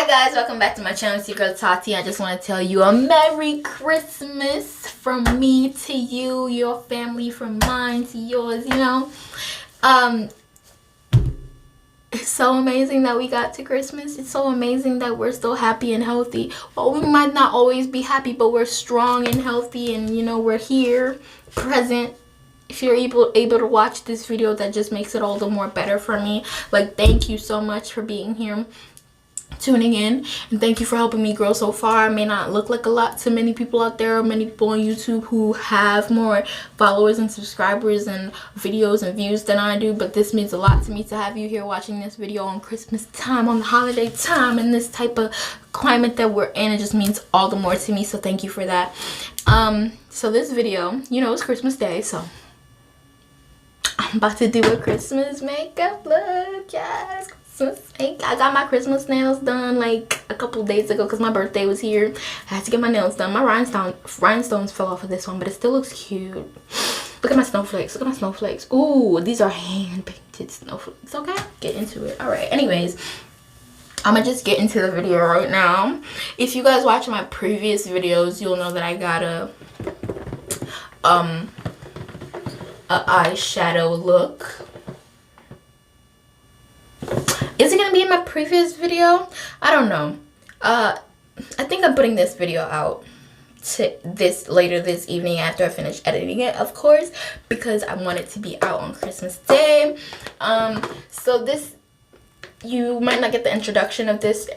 guys, welcome back to my channel. It's your girl Tati. I just want to tell you a Merry Christmas from me to you, your family, from mine to yours, you know. It's so amazing that we got to Christmas. It's so amazing that we're still happy and healthy. Well, we might not always be happy, but we're strong and healthy, and you know, we're here, present. If you're able to watch this video, that just makes it all the more better for me. Like, thank you so much for being here, tuning in, and thank you for helping me grow so far. I may not look like a lot to many people out there, or many people on YouTube who have more followers and subscribers and videos and views than I do, but this means a lot to me to have you here watching this video on Christmas time, on the holiday time, in this type of climate that we're in. It just means all the more to me, so thank you for that. So this video, you know, it's Christmas Day, so I'm about to do a Christmas makeup look. Yes, I got my Christmas nails done like a couple days ago because my birthday was here. I had to get my nails done. My rhinestones fell off of this one, but it still looks cute. Look at my snowflakes. Look at my snowflakes. Ooh, these are hand painted snowflakes. Okay, get into it. All right, anyways, I'm gonna just get into the video right now. If you guys watch my previous videos, you'll know that I got a eyeshadow look. Is it gonna be in my previous video? I don't know. I think I'm putting this video out later this evening after I finish editing it, of course, because I want it to be out on Christmas Day. So this, you might not get the introduction of this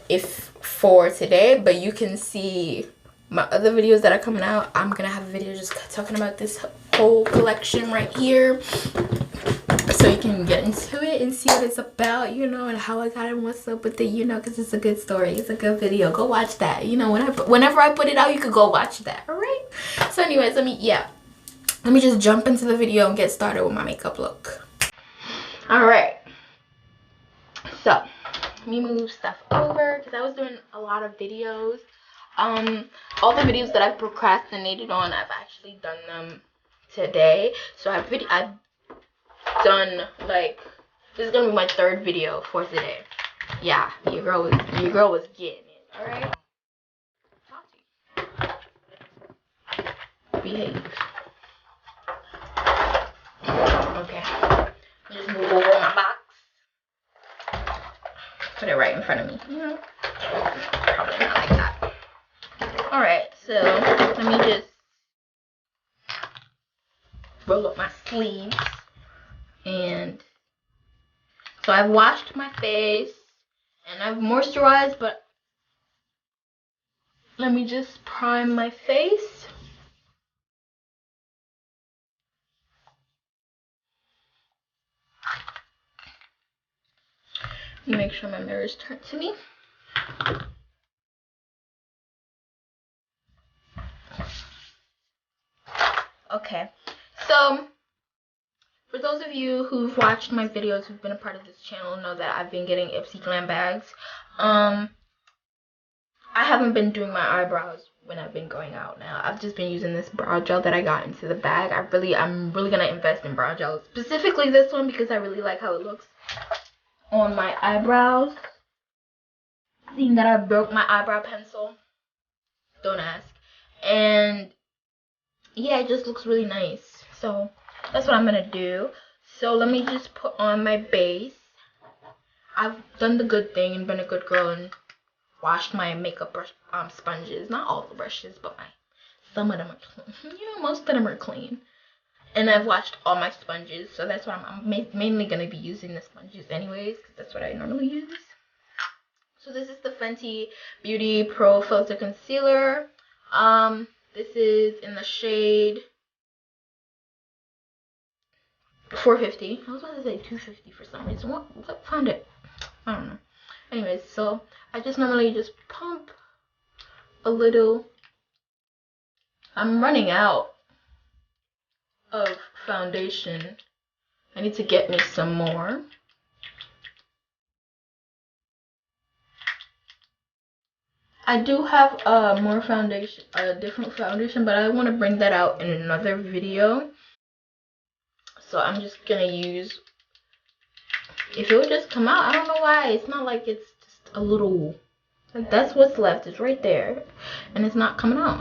for today, but you can see my other videos that are coming out. I'm gonna have a video just talking about this whole collection right here, so you can get into it and see what it's about, you know, and how I got it and what's up with it, you know, because it's a good story. It's a good video. Go watch that. You know, whenever I put it out, you could go watch that. All right. So anyways, let me just jump into the video and get started with my makeup look. All right. So let me move stuff over because I was doing a lot of videos. All the videos that I've procrastinated on, I've actually done them today. So I've done, like, this is gonna be my third video for today. Yeah, your girl was getting it. All right, behave. Okay, just move over my box, put it right in front of me. You know, probably not like that. All right, so let me just roll up my sleeves. And so I've washed my face and I've moisturized, but let me just prime my face. Let me make sure my mirror is turned to me. Okay, so for those of you who've watched my videos, who've been a part of this channel, know that I've been getting Ipsy glam bags. I haven't been doing my eyebrows when I've been going out now. I've just been using this brow gel that I got into the bag. I'm really gonna invest in brow gel, specifically this one, because I really like how it looks on my eyebrows. Seeing that I broke my eyebrow pencil, don't ask. And yeah, it just looks really nice. So that's what I'm gonna do. So let me just put on my base. I've done the good thing and been a good girl and washed my makeup brush sponges. Not all the brushes, but some of them are clean. You know, most of them are clean. And I've washed all my sponges, so that's why I'm mainly gonna be using the sponges anyways, because that's what I normally use. So this is the Fenty Beauty Pro Filter Concealer. This is in the shade 450. I was about to say 250 for some reason. What found it? I don't know. Anyways, so I just normally just pump a little. I'm running out of foundation. I need to get me some more. I do have more foundation, a different foundation, but I want to bring that out in another video. So I'm just gonna use, if it would just come out, I don't know why, it's not like it's just a little That's what's left. It's right there, and it's not coming out.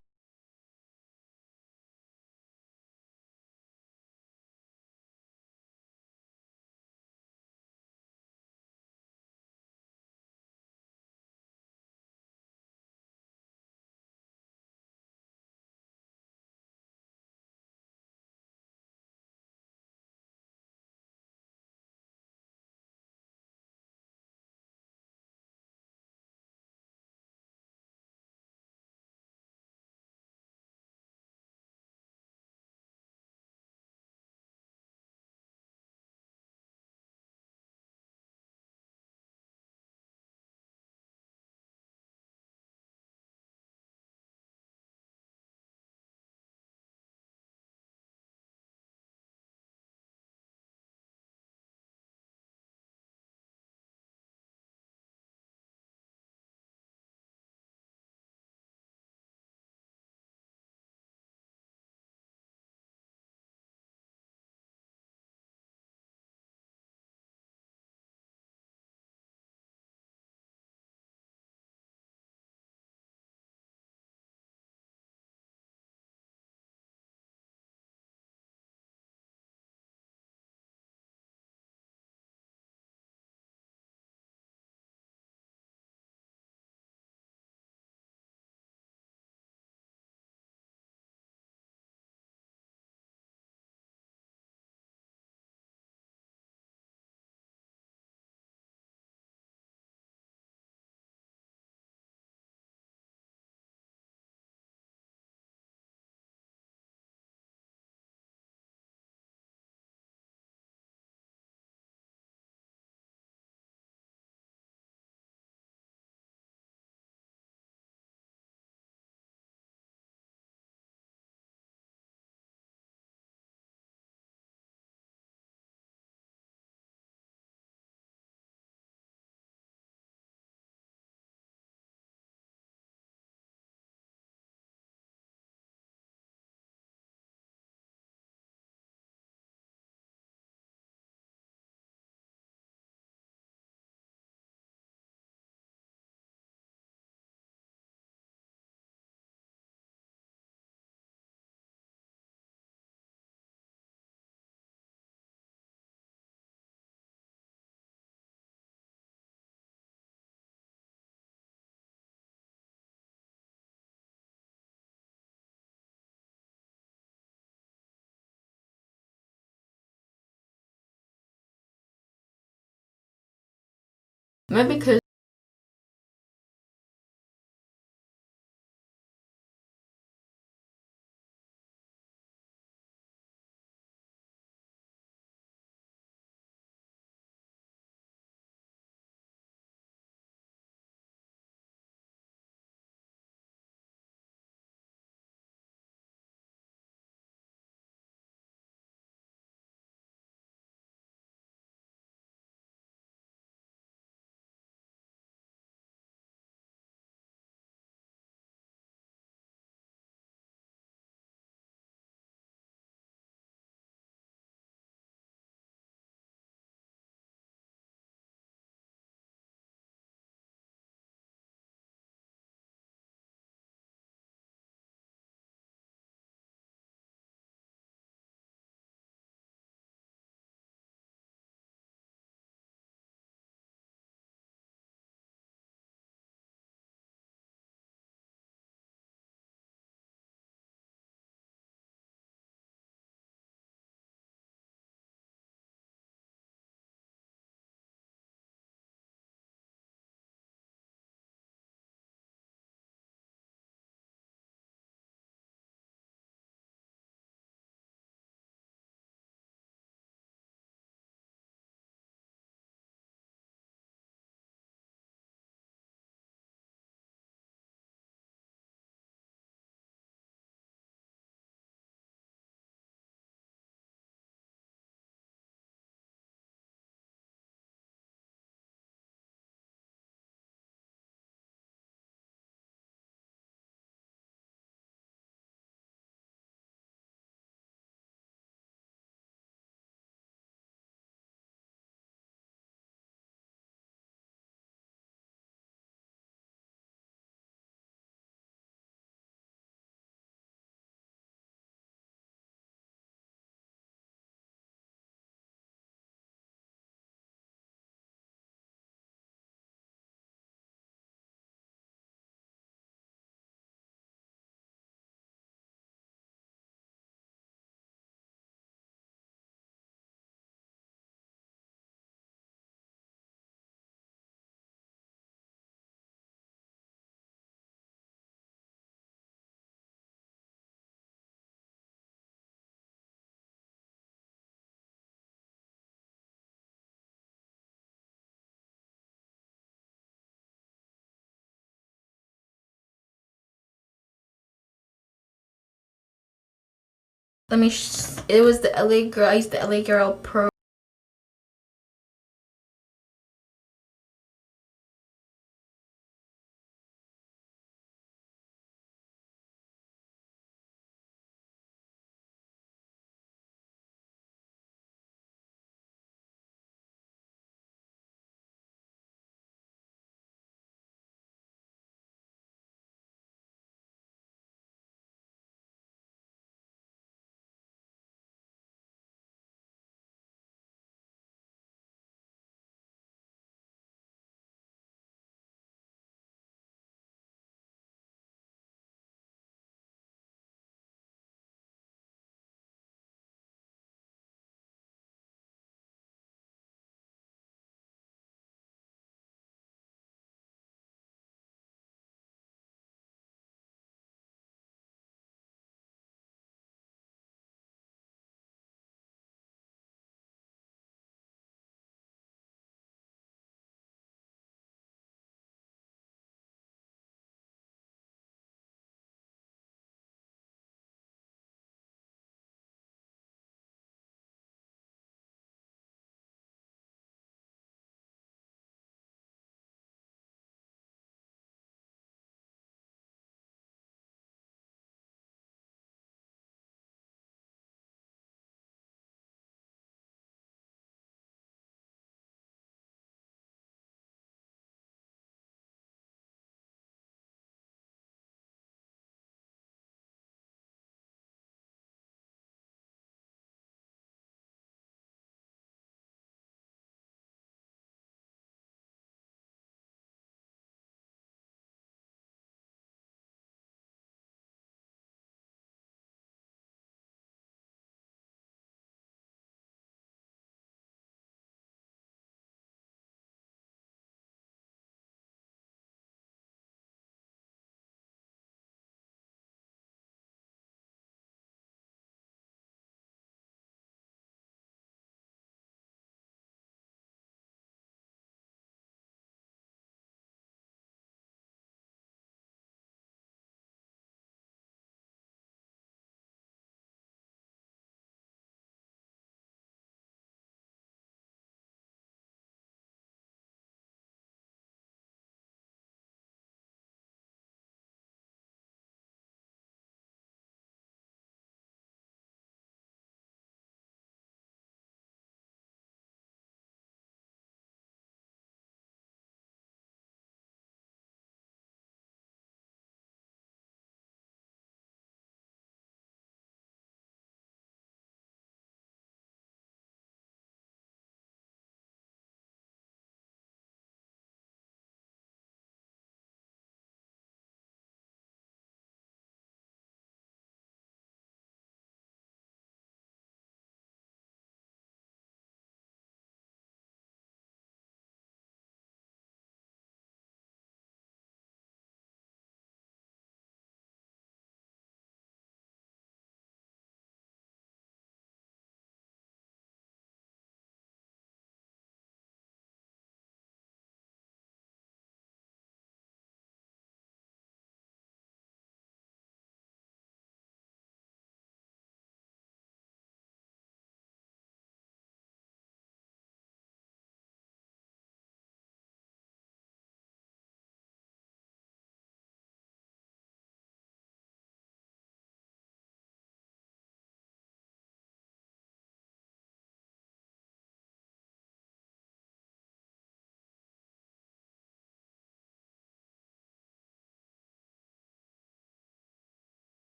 Maybe because it was the LA Girl. I used the LA Girl Pro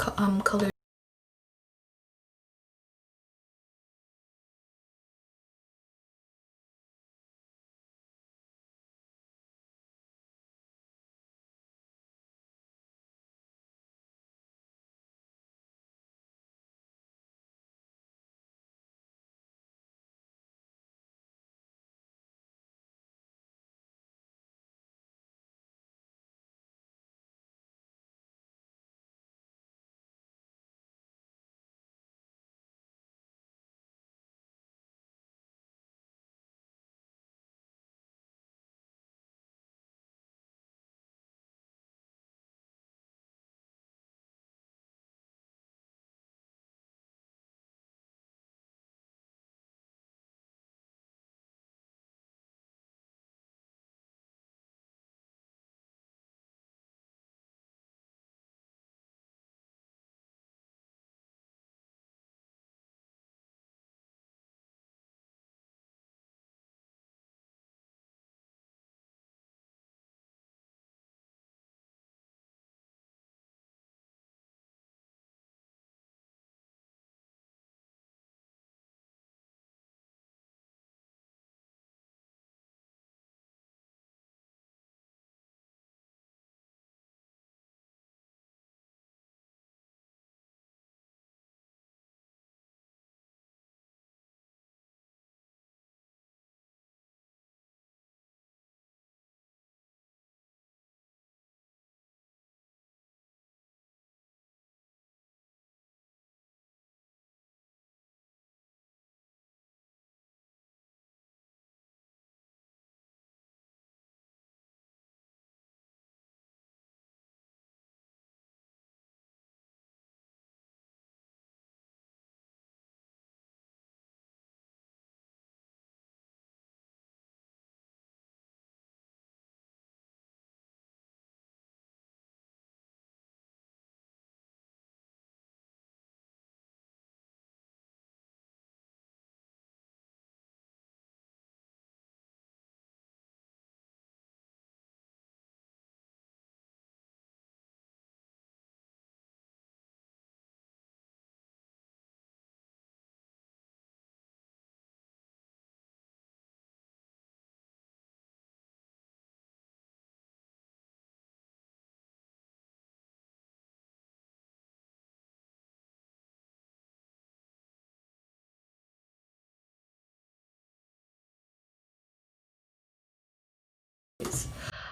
color.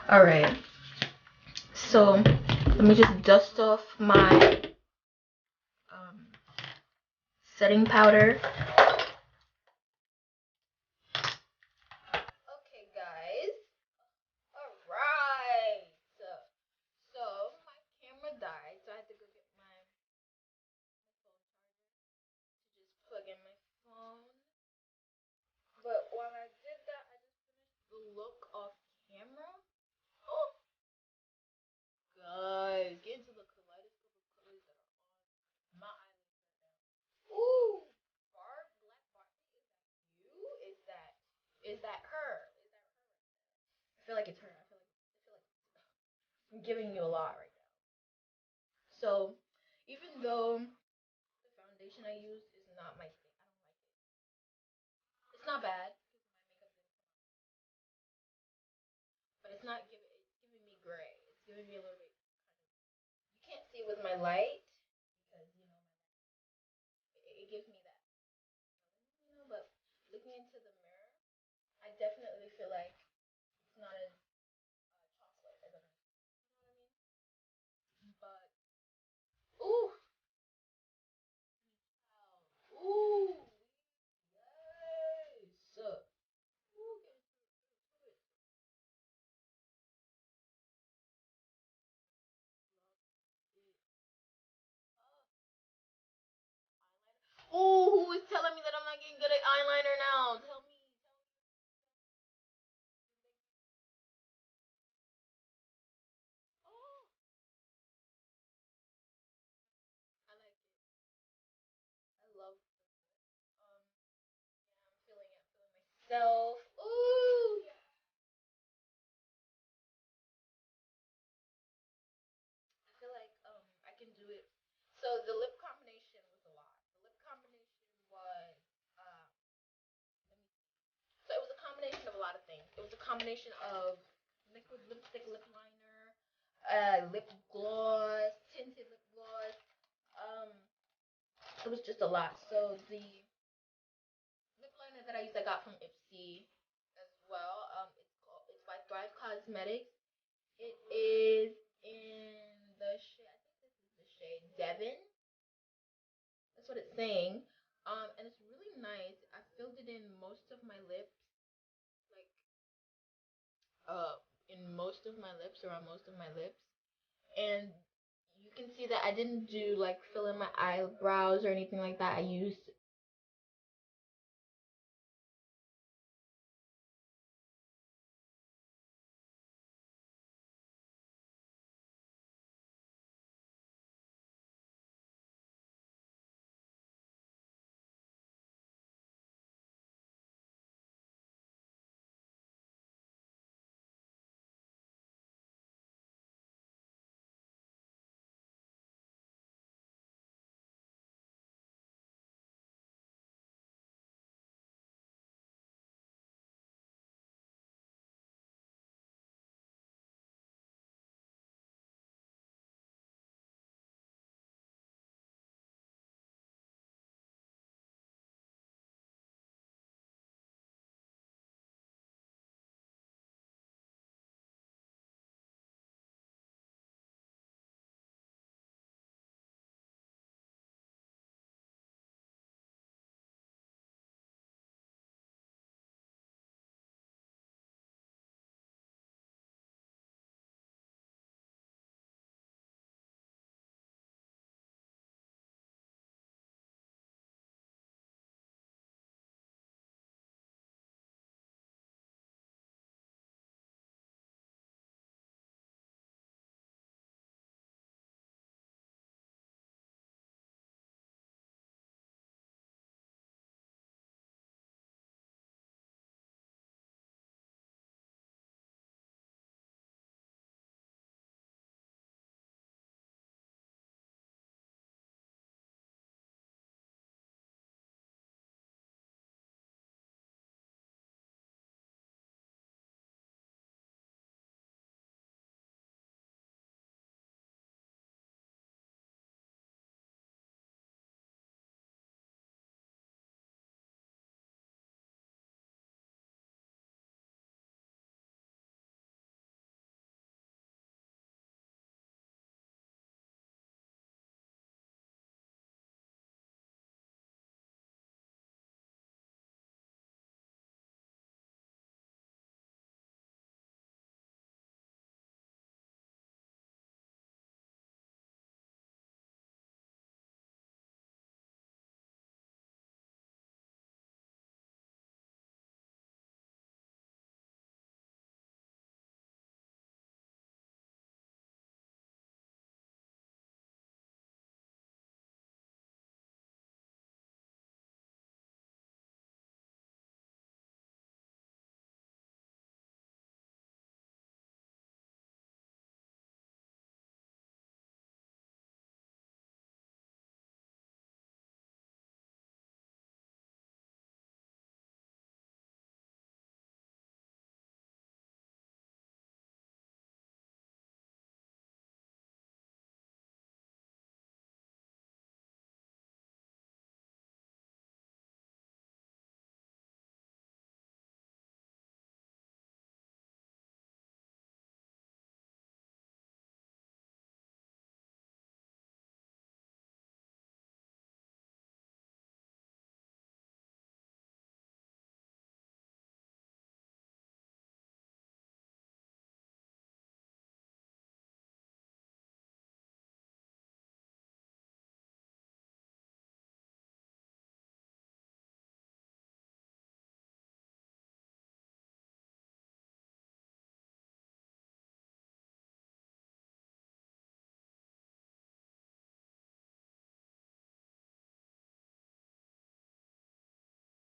All right, so let me just dust off my setting powder. Okay, guys. All right. So my camera died, so I had to go get my phone charger to just plug in my phone. But while I did that, I just finished the look off camera. Oh, guys, get into the kaleidoscope of colors that are on my eyelids right now. Ooh, black Barbie, is that you? Is that her? Is that her? I feel like it's her. I feel like I'm giving you a lot right now. So even though the foundation I use is not my thing, I don't like it. It's not bad because my makeup didn't come out, but it's giving me gray. It's giving me a little bit kind of. You can't see with my light because it gives me that, But looking into the mirror, I definitely feel like it's not as chocolate as other. You know what I mean? But ooh, ooh, yes. Ooh, get into it. Love it. Eyeliner. Ooh, who is telling me that I'm not getting good at eyeliner now? Tell me. Oh, I like it. I love it. Yeah, I'm feeling it. I'm feeling myself. Ooh, yeah. I feel like I can do it. So the lip combination was a lot. The lip combination was so it was a combination of a lot of things. It was a combination of liquid lipstick, lip liner, lip gloss, tinted lip gloss. Um, it was just a lot. So the lip liner that I used, I got from Ipsy as well. It's by Thrive Cosmetics. It is in the shade. I think this is the shade Devon. That's what it's saying. And it's really nice. I filled it in most of my lips, like uh, in most of my lips, around most of my lips, and you can see that I didn't do like fill in my eyebrows or anything like that. I used